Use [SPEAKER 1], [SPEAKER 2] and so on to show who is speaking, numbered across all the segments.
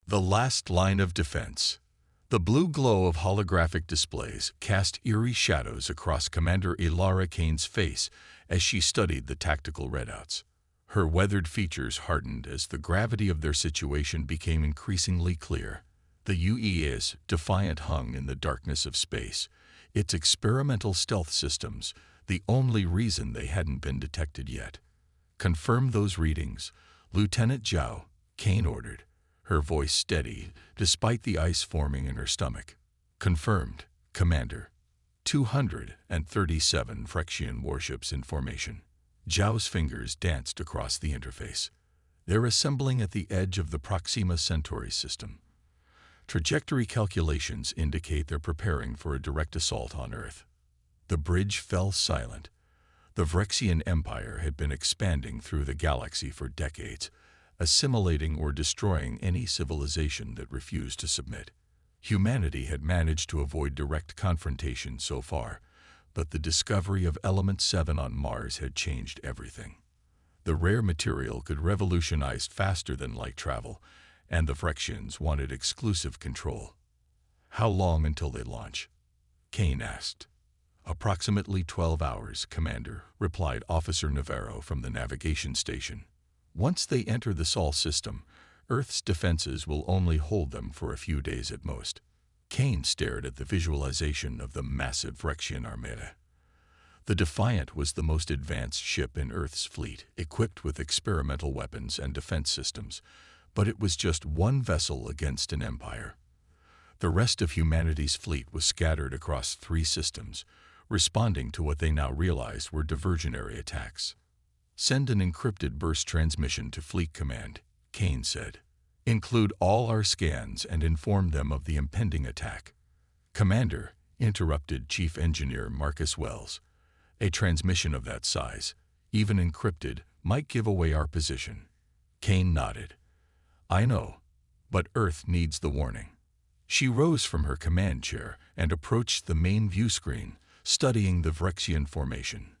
[SPEAKER 1] The last line of defense. The blue glow of holographic displays cast eerie shadows across Commander Ilara Kane's face as she studied the tactical readouts. Her weathered features hardened as the gravity of their situation became increasingly clear. The UES, defiant, hung in the darkness of space, its experimental stealth systems, the only reason they hadn't been detected yet. "Confirm those readings," Lieutenant Zhao, Kane ordered, her voice steady despite the ice forming in her stomach. "Confirmed, Commander. 237 Phyrexian warships in formation." Zhao's fingers danced across the interface. "They're assembling at the edge of the Proxima Centauri system. Trajectory calculations indicate they're preparing for a direct assault on Earth." The bridge fell silent. The Phyrexian Empire had been expanding through the galaxy for decades, assimilating or destroying any civilization that refused to submit. Humanity had managed to avoid direct confrontation so far, but the discovery of Element 7 on Mars had changed everything. The rare material could revolutionize faster than light travel, and the Phyrexians wanted exclusive control. "How long until they launch?" Kane asked. "Approximately 12 hours, Commander," replied Officer Navarro from the navigation station. "Once they enter the Sol system, Earth's defenses will only hold them for a few days at most." Kane stared at the visualization of the massive Phyrexian armada. The Defiant was the most advanced ship in Earth's fleet, equipped with experimental weapons and defense systems, but it was just one vessel against an empire. The rest of humanity's fleet was scattered across 3 systems, responding to what they now realized were diversionary attacks. "Send an encrypted burst transmission to Fleet Command," Kane said. "Include all our scans and inform them of the impending attack." "Commander," interrupted Chief Engineer Marcus Wells, "a transmission of that size, even encrypted, might give away our position." Kane nodded. "I know, but Earth needs the warning." She rose from her command chair and approached the main view screen, studying the Phyrexian formation.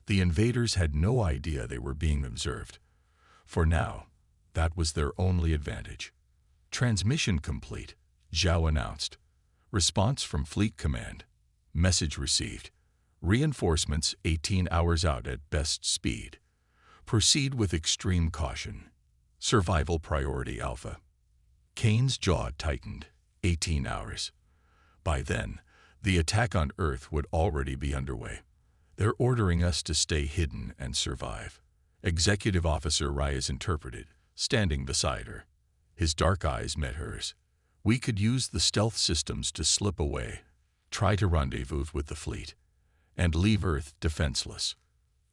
[SPEAKER 1] The invaders had no idea they were being observed. For now, that was their only advantage. "Transmission complete," Zhao announced. "Response from Fleet Command. Message received. Reinforcements 18 hours out at best speed. Proceed with extreme caution. Survival priority Alpha." Kane's jaw tightened. 18 hours. By then, the attack on Earth would already be underway. "They're ordering us to stay hidden and survive," Executive Officer Reyes interpreted, standing beside her. His dark eyes met hers. "We could use the stealth systems to slip away, try to rendezvous with the fleet, and leave Earth defenseless."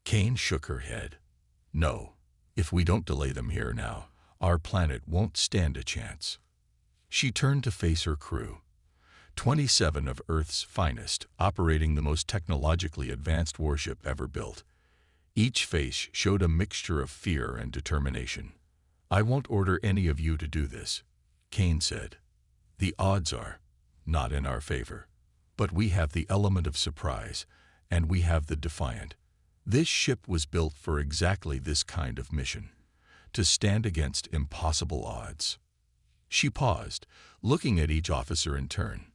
[SPEAKER 1] Kane shook her head. "No, if we don't delay them here now, our planet won't stand a chance." She turned to face her crew. 27 of Earth's finest, operating the most technologically advanced warship ever built. Each face showed a mixture of fear and determination. "I won't order any of you to do this," Kane said. "The odds are not in our favor. But we have the element of surprise, and we have the Defiant. This ship was built for exactly this kind of mission, to stand against impossible odds." She paused, looking at each officer in turn.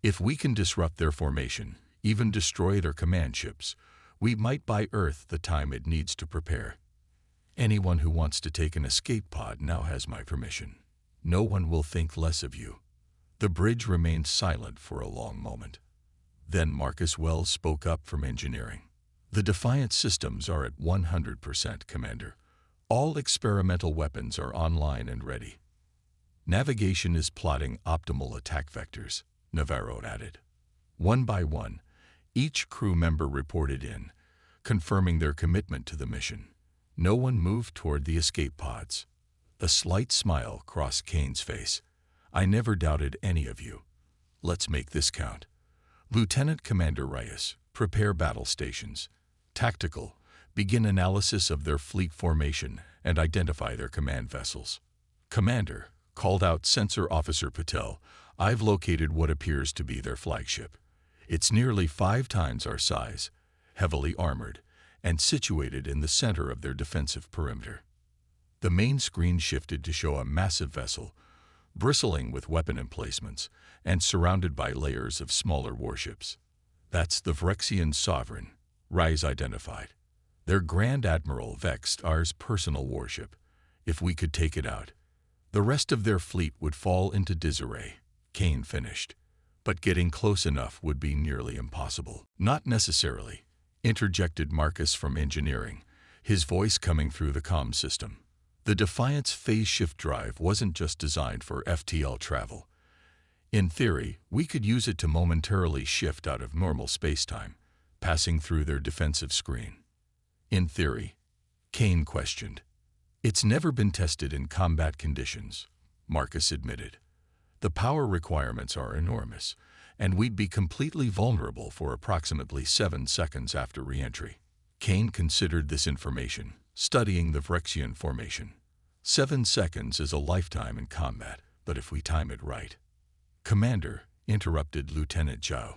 [SPEAKER 1] "If we can disrupt their formation, even destroy their command ships, we might buy Earth the time it needs to prepare. Anyone who wants to take an escape pod now has my permission. No one will think less of you." The bridge remained silent for a long moment. Then Marcus Wells spoke up from engineering. "The Defiant systems are at 100%, Commander. All experimental weapons are online and ready. Navigation is plotting optimal attack vectors," Navarro added. One by one, each crew member reported in, confirming their commitment to the mission. No one moved toward the escape pods. A slight smile crossed Kane's face. "I never doubted any of you. Let's make this count." "Lieutenant Commander Reyes, prepare battle stations. Tactical, begin analysis of their fleet formation and identify their command vessels." "Commander," called out Sensor Officer Patel, "I've located what appears to be their flagship. It's nearly 5 times our size, heavily armored, and situated in the center of their defensive perimeter." The main screen shifted to show a massive vessel, bristling with weapon emplacements and surrounded by layers of smaller warships. That's the Phyrexian sovereign, Rise identified. Their Grand Admiral vexed ours personal warship. If we could take it out, the rest of their fleet would fall into disarray, Kane finished. But getting close enough would be nearly impossible. Not necessarily, interjected Marcus from engineering, his voice coming through the comm system. The Defiant's phase shift drive wasn't just designed for FTL travel. In theory, we could use it to momentarily shift out of normal spacetime, passing through their defensive screen. In theory, Kane questioned. It's never been tested in combat conditions, Marcus admitted. The power requirements are enormous, and we'd be completely vulnerable for approximately 7 seconds after re-entry. Kane considered this information, studying the Phyrexian formation. 7 seconds is a lifetime in combat, but if we time it right. Commander, interrupted Lieutenant Zhao.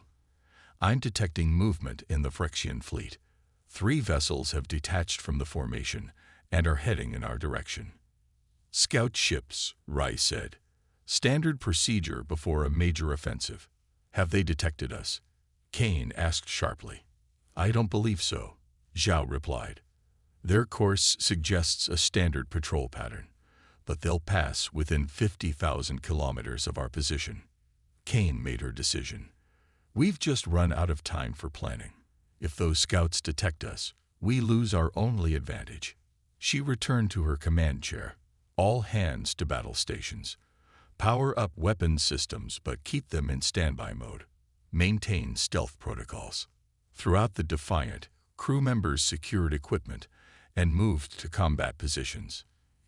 [SPEAKER 1] I'm detecting movement in the Phyrexian fleet. 3 vessels have detached from the formation and are heading in our direction. Scout ships, Rai said. Standard procedure before a major offensive. Have they detected us? Kane asked sharply. I don't believe so, Zhao replied. Their course suggests a standard patrol pattern, but they'll pass within 50,000 kilometers of our position. Kane made her decision. We've just run out of time for planning. If those scouts detect us, we lose our only advantage. She returned to her command chair. All hands to battle stations. Power up weapons systems but keep them in standby mode. Maintain stealth protocols. Throughout the Defiant, crew members secured equipment and moved to combat positions.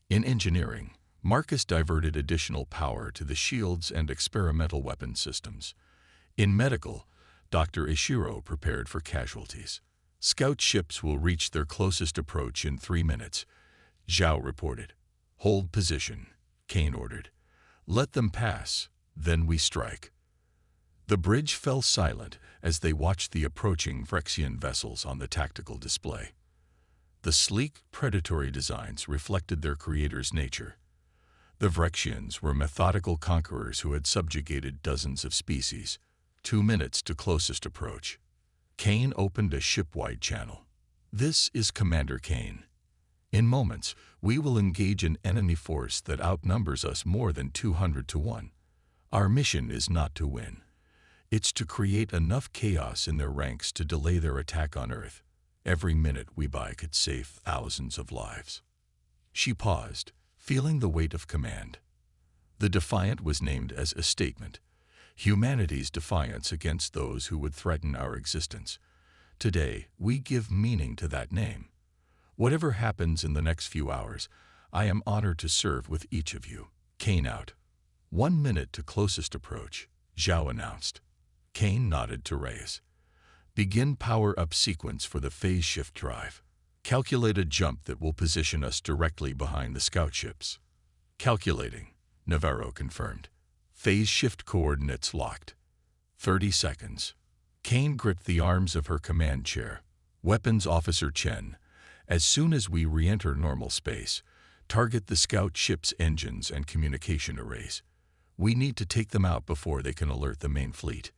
[SPEAKER 1] In engineering, Marcus diverted additional power to the shields and experimental weapon systems. In medical, Dr. Ishiro prepared for casualties. Scout ships will reach their closest approach in 3 minutes, Zhao reported. Hold position, Kane ordered. Let them pass, then we strike. The bridge fell silent as they watched the approaching Phyrexian vessels on the tactical display. The sleek, predatory designs reflected their creator's nature. The Phyrexians were methodical conquerors who had subjugated dozens of species. 2 minutes to closest approach. Kane opened a ship-wide channel. This is Commander Kane. In moments, we will engage an enemy force that outnumbers us more than 200 to 1. Our mission is not to win. It's to create enough chaos in their ranks to delay their attack on Earth. Every minute we buy could save thousands of lives. She paused, feeling the weight of command. The Defiant was named as a statement. Humanity's defiance against those who would threaten our existence. Today, we give meaning to that name. Whatever happens in the next few hours, I am honored to serve with each of you. Kane out. 1 minute to closest approach, Zhao announced. Kane nodded to Reyes. Begin power-up sequence for the phase shift drive. Calculate a jump that will position us directly behind the scout ships. Calculating, Navarro confirmed. Phase shift coordinates locked. 30 seconds. Kane gripped the arms of her command chair. Weapons Officer Chen, as soon as we re-enter normal space, target the scout ship's engines and communication arrays. We need to take them out before they can alert the main fleet.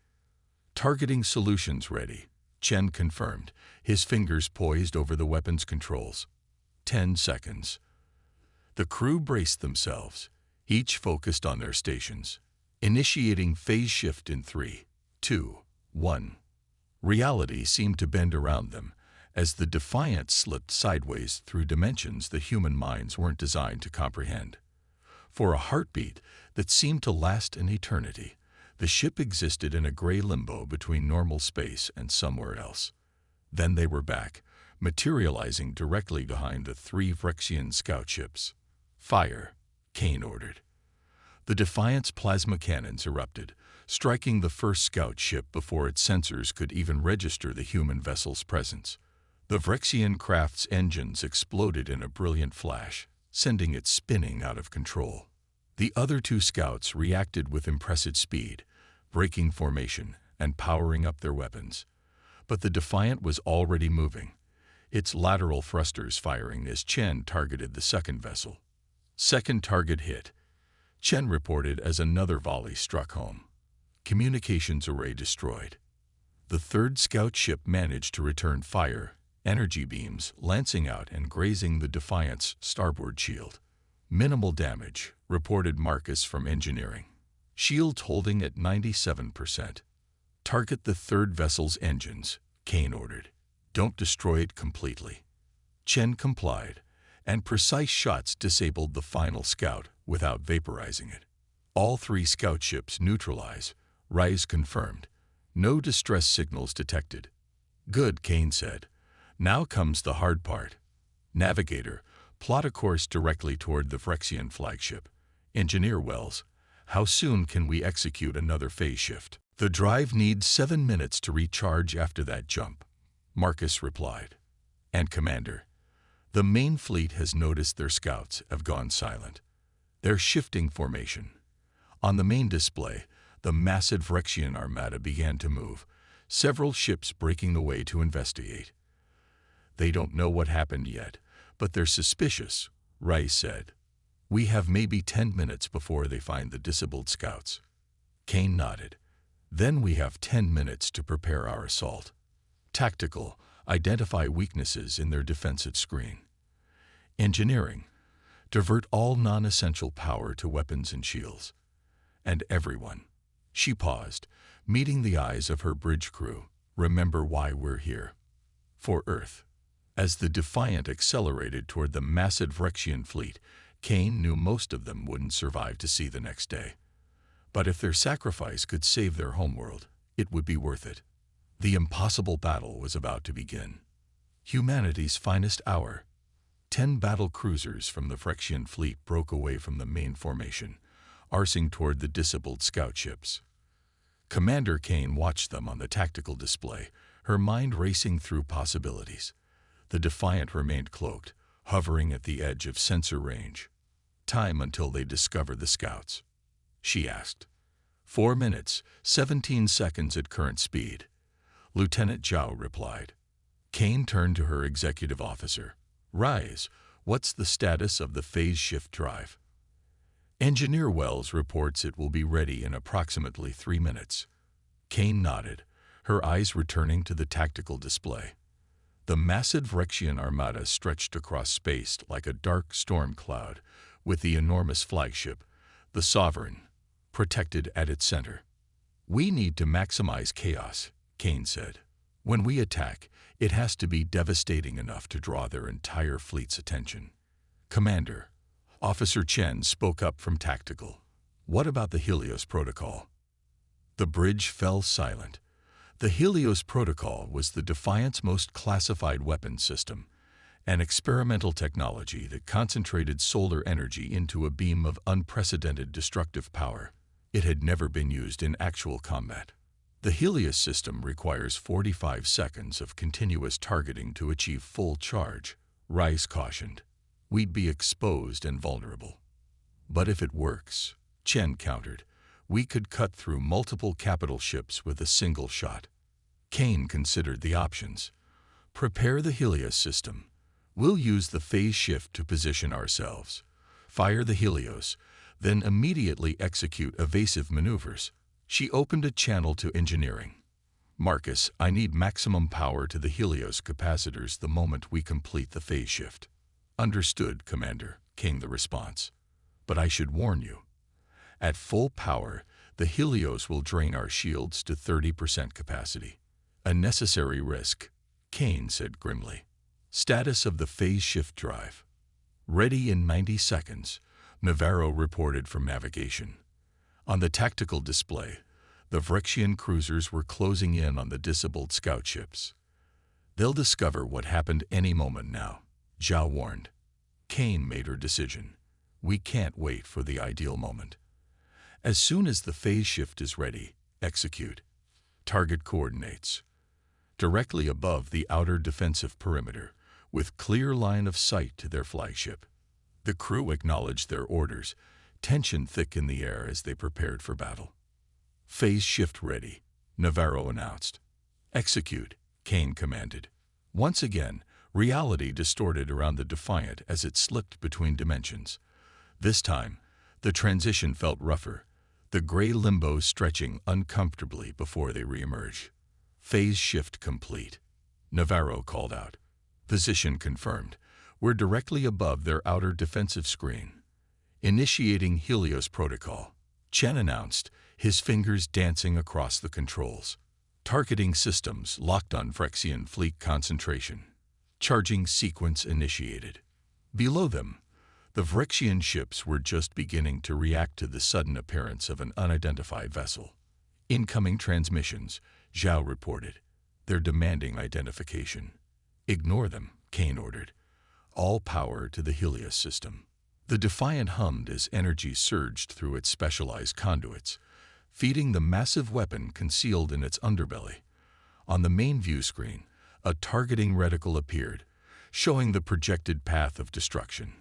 [SPEAKER 1] Targeting solutions ready, Chen confirmed, his fingers poised over the weapons controls. 10 seconds. The crew braced themselves, each focused on their stations. Initiating phase shift in 3, 2, 1. Reality seemed to bend around them as the Defiant slipped sideways through dimensions the human minds weren't designed to comprehend. For a heartbeat that seemed to last an eternity, the ship existed in a gray limbo between normal space and somewhere else. Then they were back, materializing directly behind the 3 Phyrexian scout ships. Fire, Kane ordered. The Defiant's plasma cannons erupted, striking the first scout ship before its sensors could even register the human vessel's presence. The Phyrexian craft's engines exploded in a brilliant flash, sending it spinning out of control. The other 2 scouts reacted with impressive speed, breaking formation and powering up their weapons. But the Defiant was already moving, its lateral thrusters firing as Chen targeted the second vessel. Second target hit. Chen reported as another volley struck home. Communications array destroyed. The third scout ship managed to return fire, energy beams lancing out and grazing the Defiant's starboard shield. Minimal damage, reported Marcus from engineering. Shields holding at 97%. Target the third vessel's engines, Kane ordered. Don't destroy it completely. Chen complied, and precise shots disabled the final scout without vaporizing it. All three scout ships neutralize. Rise confirmed. No distress signals detected. Good, Kane said. Now comes the hard part. Navigator, plot a course directly toward the Phyrexian flagship. Engineer Wells, how soon can we execute another phase shift? The drive needs 7 minutes to recharge after that jump, Marcus replied. And Commander, the main fleet has noticed their scouts have gone silent. They're shifting formation. On the main display, the massive Phyrexian armada began to move, several ships breaking the way to investigate. They don't know what happened yet, but they're suspicious, Rice said. We have maybe 10 minutes before they find the disabled scouts. Kane nodded. Then we have 10 minutes to prepare our assault. Tactical, identify weaknesses in their defensive screen. Engineering, divert all non-essential power to weapons and shields. And everyone. She paused, meeting the eyes of her bridge crew. Remember why we're here. For Earth. As the Defiant accelerated toward the massive Phyrexian fleet, Kane knew most of them wouldn't survive to see the next day. But if their sacrifice could save their homeworld, it would be worth it. The impossible battle was about to begin. Humanity's finest hour. 10 battle cruisers from the Phyrexian fleet broke away from the main formation, arcing toward the disabled scout ships. Commander Kane watched them on the tactical display, her mind racing through possibilities. The Defiant remained cloaked, hovering at the edge of sensor range. Time until they discover the scouts, she asked. 4 minutes, 17 seconds at current speed. Lieutenant Zhao replied. Kane turned to her executive officer. Rise, what's the status of the phase shift drive? Engineer Wells reports it will be ready in approximately 3 minutes. Kane nodded, her eyes returning to the tactical display. The massive Phyrexian armada stretched across space like a dark storm cloud, with the enormous flagship, the Sovereign, protected at its center. We need to maximize chaos, Kane said. When we attack, it has to be devastating enough to draw their entire fleet's attention. Commander, Officer Chen spoke up from tactical. What about the Helios Protocol? The bridge fell silent. The Helios Protocol was the Defiant's most classified weapons system, an experimental technology that concentrated solar energy into a beam of unprecedented destructive power. It had never been used in actual combat. The Helios system requires 45 seconds of continuous targeting to achieve full charge, Rice cautioned. We'd be exposed and vulnerable. But if it works, Chen countered, we could cut through multiple capital ships with a single shot. Kane considered the options. Prepare the Helios system. We'll use the phase shift to position ourselves. Fire the Helios, then immediately execute evasive maneuvers. She opened a channel to engineering. Marcus, I need maximum power to the Helios capacitors the moment we complete the phase shift. Understood, Commander, came the response. But I should warn you. At full power, the Helios will drain our shields to 30% capacity. A necessary risk, Kane said grimly. Status of the phase shift drive. Ready in 90 seconds, Navarro reported from navigation. On the tactical display, the Phyrexian cruisers were closing in on the disabled scout ships. They'll discover what happened any moment now, Zhao warned. Kane made her decision. We can't wait for the ideal moment. As soon as the phase shift is ready, execute. Target coordinates. Directly above the outer defensive perimeter, with clear line of sight to their flagship. The crew acknowledged their orders, tension thick in the air as they prepared for battle. Phase shift ready, Navarro announced. Execute, Kane commanded. Once again, reality distorted around the Defiant as it slipped between dimensions. This time, The transition felt rougher, the gray limbos stretching uncomfortably before they re-emerge. Phase shift complete. Navarro called out. Position confirmed. We're directly above their outer defensive screen. Initiating Helios protocol. Chen announced, his fingers dancing across the controls. Targeting systems locked on Phyrexian fleet concentration. Charging sequence initiated. Below them, the Phyrexian ships were just beginning to react to the sudden appearance of an unidentified vessel. Incoming transmissions, Zhao reported. They're demanding identification. Ignore them, Kane ordered. All power to the Helios system. The Defiant hummed as energy surged through its specialized conduits, feeding the massive weapon concealed in its underbelly. On the main view screen, a targeting reticle appeared, showing the projected path of destruction.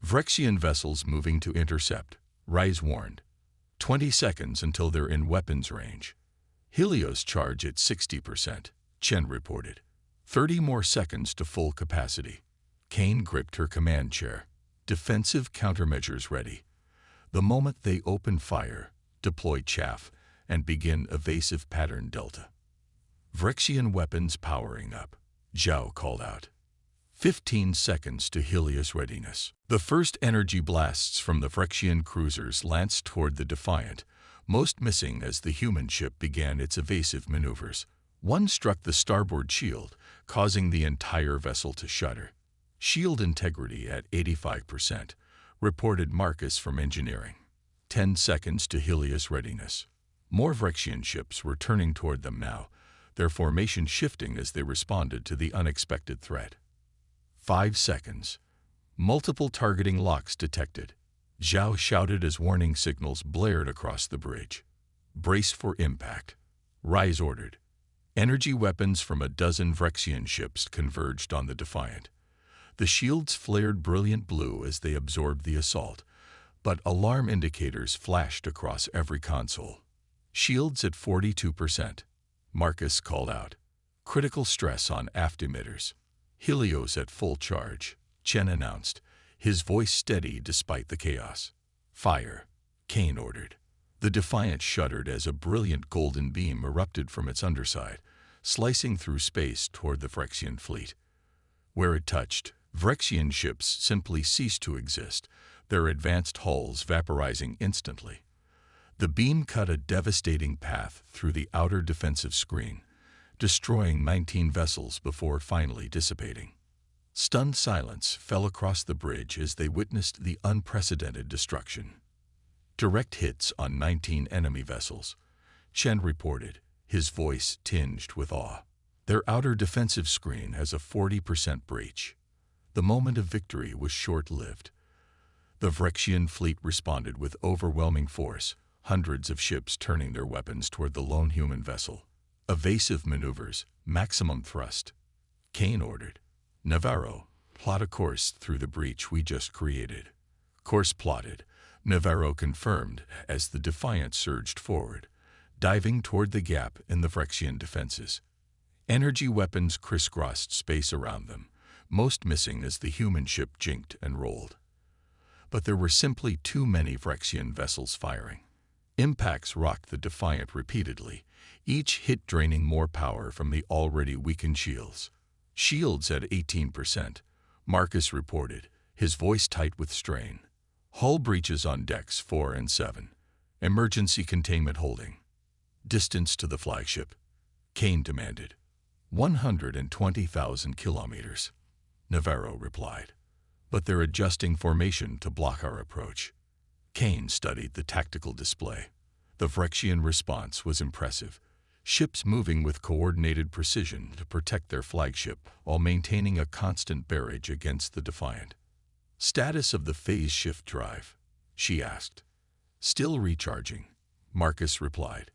[SPEAKER 1] Phyrexian vessels moving to intercept, Rise warned. 20 seconds until they're in weapons range. Helios charge at 60%, Chen reported. 30 more seconds to full capacity. Kane gripped her command chair. Defensive countermeasures ready. The moment they open fire, deploy chaff, and begin evasive pattern delta. Phyrexian weapons powering up, Zhao called out. 15 seconds to Helios readiness. The first energy blasts from the Phyrexian cruisers lanced toward the Defiant, most missing as the human ship began its evasive maneuvers. One struck the starboard shield, causing the entire vessel to shudder. Shield integrity at 85%, reported Marcus from engineering. 10 seconds to Helios readiness. More Phyrexian ships were turning toward them now, their formation shifting as they responded to the unexpected threat. 5 seconds. Multiple targeting locks detected. Zhao shouted as warning signals blared across the bridge. Brace for impact. Rise ordered. Energy weapons from a dozen Phyrexian ships converged on the Defiant. The shields flared brilliant blue as they absorbed the assault, but alarm indicators flashed across every console. Shields at 42%. Marcus called out. Critical stress on aft emitters. Helios at full charge, Chen announced, his voice steady despite the chaos. Fire, Kane ordered. The Defiant shuddered as a brilliant golden beam erupted from its underside, slicing through space toward the Phyrexian fleet. Where it touched, Phyrexian ships simply ceased to exist, their advanced hulls vaporizing instantly. The beam cut a devastating path through the outer defensive screen, destroying 19 vessels before finally dissipating. Stunned silence fell across the bridge as they witnessed the unprecedented destruction. Direct hits on 19 enemy vessels, Chen reported, his voice tinged with awe. Their outer defensive screen has a 40% breach. The moment of victory was short-lived. The Phyrexian fleet responded with overwhelming force, hundreds of ships turning their weapons toward the lone human vessel. Evasive maneuvers, maximum thrust. Kane ordered. Navarro, plot a course through the breach we just created. Course plotted, Navarro confirmed as the Defiant surged forward, diving toward the gap in the Phyrexian defenses. Energy weapons crisscrossed space around them, most missing as the human ship jinked and rolled. But there were simply too many Phyrexian vessels firing. Impacts rocked the Defiant repeatedly, each hit draining more power from the already weakened shields. Shields at 18%, Marcus reported, his voice tight with strain. Hull breaches on decks 4 and 7. Emergency containment holding. Distance to the flagship, Kane demanded. 120,000 kilometers, Navarro replied. But they're adjusting formation to block our approach. Kane studied the tactical display. The Phyrexian response was impressive. Ships moving with coordinated precision to protect their flagship while maintaining a constant barrage against the Defiant. Status of the phase shift drive, she asked. Still recharging, Marcus replied.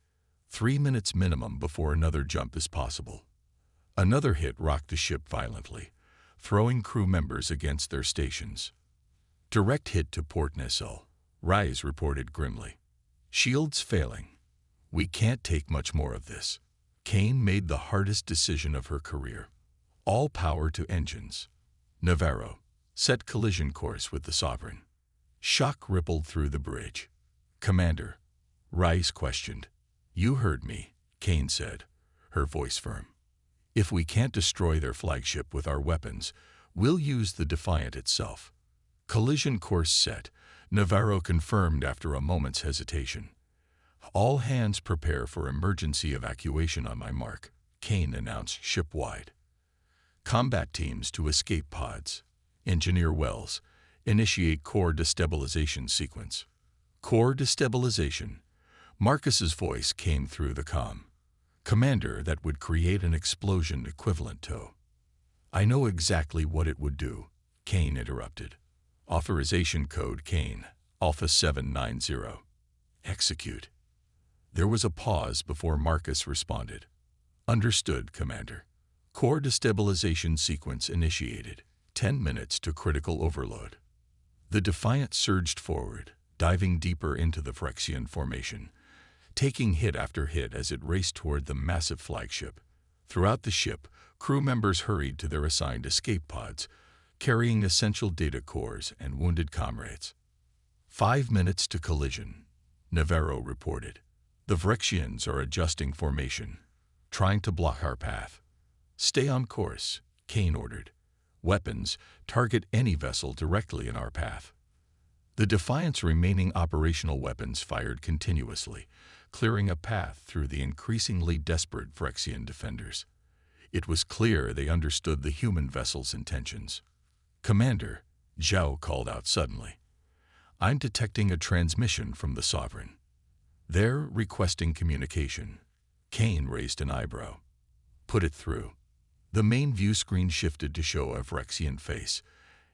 [SPEAKER 1] 3 minutes minimum before another jump is possible. Another hit rocked the ship violently, throwing crew members against their stations. Direct hit to port nacelle, Rise reported grimly. Shields failing. We can't take much more of this. Kane made the hardest decision of her career. All power to engines. Navarro, set collision course with the Sovereign. Shock rippled through the bridge. "Commander," Rice questioned. "You heard me," Kane said, her voice firm. "If we can't destroy their flagship with our weapons, we'll use the Defiant itself." Collision course set, Navarro confirmed after a moment's hesitation. "All hands prepare for emergency evacuation on my mark," Kane announced ship-wide. "Combat teams to escape pods. Engineer Wells, initiate core destabilization sequence." "Core destabilization?" Marcus's voice came through the comm. "Commander, that would create an explosion equivalent to—" "I know exactly what it would do," Kane interrupted. "Authorization code Kane, Alpha 790. Execute." There was a pause before Marcus responded. "Understood, Commander. Core destabilization sequence initiated. 10 minutes to critical overload." The Defiant surged forward, diving deeper into the Phyrexian formation, taking hit after hit as it raced toward the massive flagship. Throughout the ship, crew members hurried to their assigned escape pods, carrying essential data cores and wounded comrades. 5 minutes to collision, Navarro reported. "The Phyrexians are adjusting formation, trying to block our path." "Stay on course," Kane ordered. "Weapons, target any vessel directly in our path." The Defiant's remaining operational weapons fired continuously, clearing a path through the increasingly desperate Phyrexian defenders. It was clear they understood the human vessel's intentions. "Commander," Zhao called out suddenly, "I'm detecting a transmission from the Sovereign. They're requesting communication." Kane raised an eyebrow. "Put it through." The main view screen shifted to show a Phyrexian face,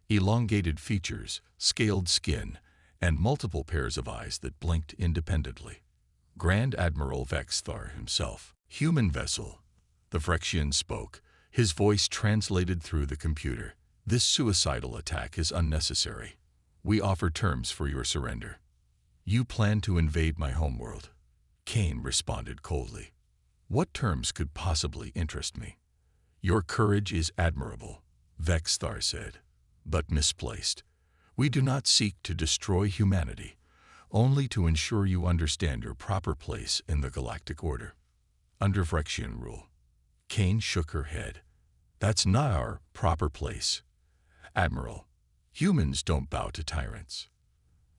[SPEAKER 1] elongated features, scaled skin, and multiple pairs of eyes that blinked independently. Grand Admiral Vexthar himself. "Human vessel," the Phyrexian spoke, his voice translated through the computer. "This suicidal attack is unnecessary. We offer terms for your surrender." "You plan to invade my homeworld," Kane responded coldly. "What terms could possibly interest me?" "Your courage is admirable," Vexthar said, "but misplaced. We do not seek to destroy humanity, only to ensure you understand your proper place in the Galactic Order. Under Phyrexian rule." Kane shook her head. "That's not our proper place. Admiral, humans don't bow to tyrants."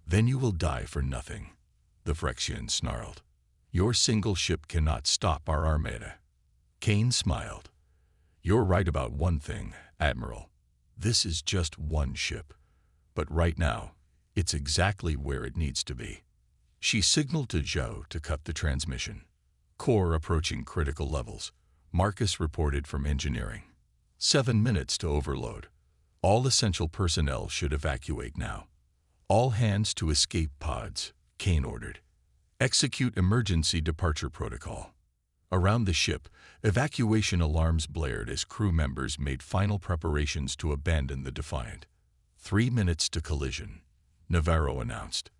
[SPEAKER 1] "Then you will die for nothing," the Phyrexian snarled. "Your single ship cannot stop our armada." Kane smiled. "You're right about one thing, Admiral. This is just one ship. But right now, it's exactly where it needs to be." She signaled to Zhao to cut the transmission. "Core approaching critical levels," Marcus reported from engineering. 7 minutes to overload. "All essential personnel should evacuate now." "All hands to escape pods," Kane ordered. "Execute emergency departure protocol." Around the ship, evacuation alarms blared as crew members made final preparations to abandon the Defiant. 3 minutes to collision, Navarro announced.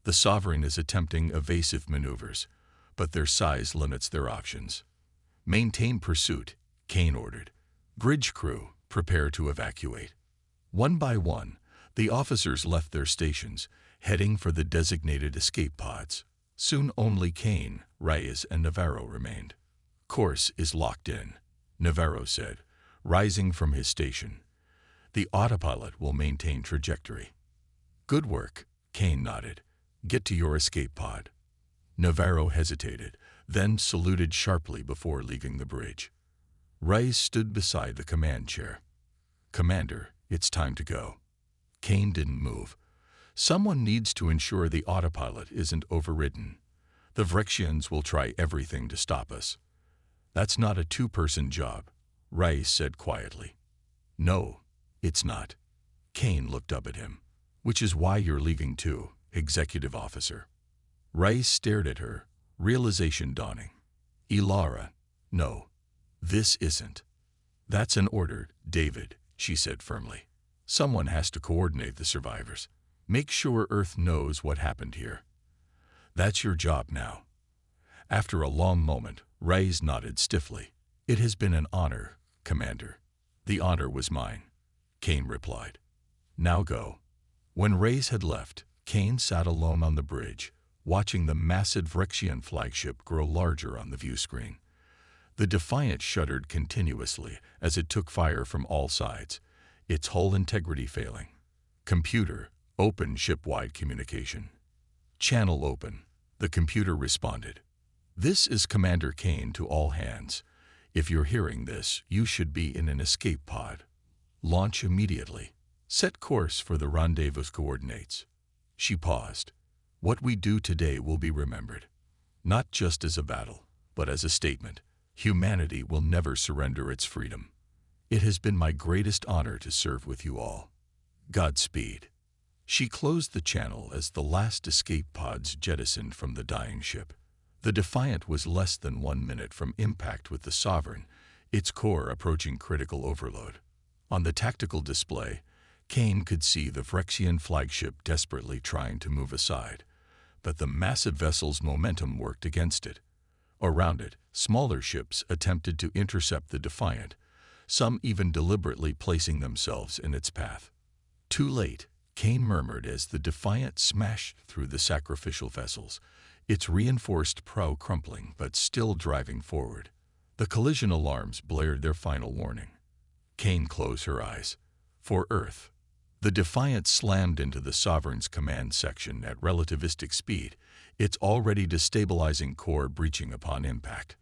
[SPEAKER 1] "The Sovereign is attempting evasive maneuvers, but their size limits their options." "Maintain pursuit," Kane ordered. "Bridge crew, prepare to evacuate." One by one, the officers left their stations, heading for the designated escape pods. Soon only Kane, Reyes, and Navarro remained. "Course is locked in," Navarro said, rising from his station. "The autopilot will maintain trajectory." "Good work," Kane nodded. "Get to your escape pod." Navarro hesitated, then saluted sharply before leaving the bridge. Reyes stood beside the command chair. "Commander, it's time to go." Kane didn't move. "Someone needs to ensure the autopilot isn't overridden. The Phyrexians will try everything to stop us." "That's not a two-person job," Reyes said quietly. "No, it's not." Kane looked up at him. "Which is why you're leaving too, executive officer." Reyes stared at her, realization dawning. "Ilara, no, this isn't." "That's an order, David," she said firmly. "Someone has to coordinate the survivors. Make sure Earth knows what happened here. That's your job now." After a long moment, Reyes nodded stiffly. "It has been an honor, Commander." "The honor was mine," Kane replied. "Now go." When Reyes had left, Kane sat alone on the bridge, watching the massive Phyrexian flagship grow larger on the view screen. The Defiant shuddered continuously as it took fire from all sides, its hull integrity failing. "Computer, open ship-wide communication." "Channel open," the computer responded. "This is Commander Kane to all hands. If you're hearing this, you should be in an escape pod. Launch immediately. Set course for the rendezvous coordinates." She paused. "What we do today will be remembered. Not just as a battle, but as a statement. Humanity will never surrender its freedom. It has been my greatest honor to serve with you all. Godspeed." She closed the channel as the last escape pods jettisoned from the dying ship. The Defiant was less than 1 minute from impact with the Sovereign, its core approaching critical overload. On the tactical display, Kane could see the Phyrexian flagship desperately trying to move aside, but the massive vessel's momentum worked against it. Around it, smaller ships attempted to intercept the Defiant, some even deliberately placing themselves in its path. "Too late," Kane murmured as the Defiant smashed through the sacrificial vessels, its reinforced prow crumpling but still driving forward. The collision alarms blared their final warning. Kane closed her eyes. For Earth. The Defiant slammed into the Sovereign's command section at relativistic speed, its already destabilizing core breaching upon impact.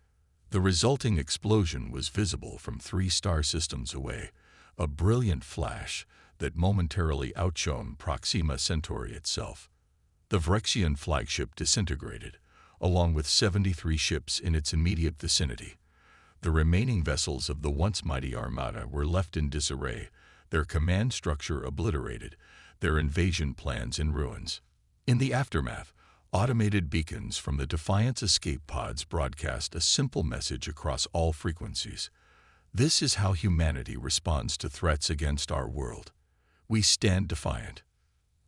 [SPEAKER 1] The resulting explosion was visible from 3 star systems away, a brilliant flash that momentarily outshone Proxima Centauri itself. The Phyrexian flagship disintegrated, along with 73 ships in its immediate vicinity. The remaining vessels of the once mighty armada were left in disarray, their command structure obliterated, their invasion plans in ruins. In the aftermath, automated beacons from the Defiant's escape pods broadcast a simple message across all frequencies. "This is how humanity responds to threats against our world. We stand defiant."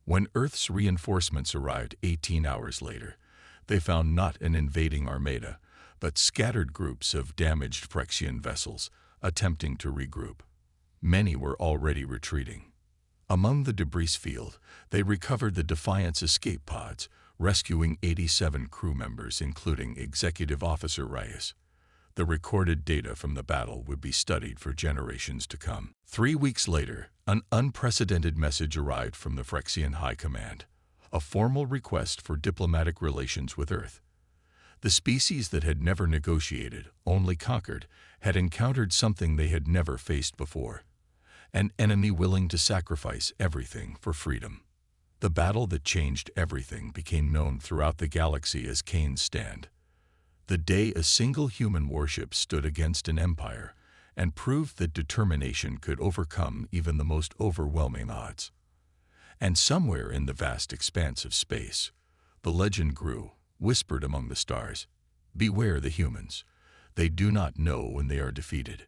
[SPEAKER 1] When Earth's reinforcements arrived 18 hours later, they found not an invading armada, but scattered groups of damaged Phyrexian vessels attempting to regroup. Many were already retreating. Among the debris field, they recovered the Defiant's escape pods, rescuing 87 crew members, including Executive Officer Reyes. The recorded data from the battle would be studied for generations to come. 3 weeks later, an unprecedented message arrived from the Phyrexian High Command, a formal request for diplomatic relations with Earth. The species that had never negotiated, only conquered, had encountered something they had never faced before: an enemy willing to sacrifice everything for freedom. The battle that changed everything became known throughout the galaxy as Kane's Stand. The day a single human warship stood against an empire and proved that determination could overcome even the most overwhelming odds. And somewhere in the vast expanse of space, the legend grew, whispered among the stars: "Beware the humans. They do not know when they are defeated."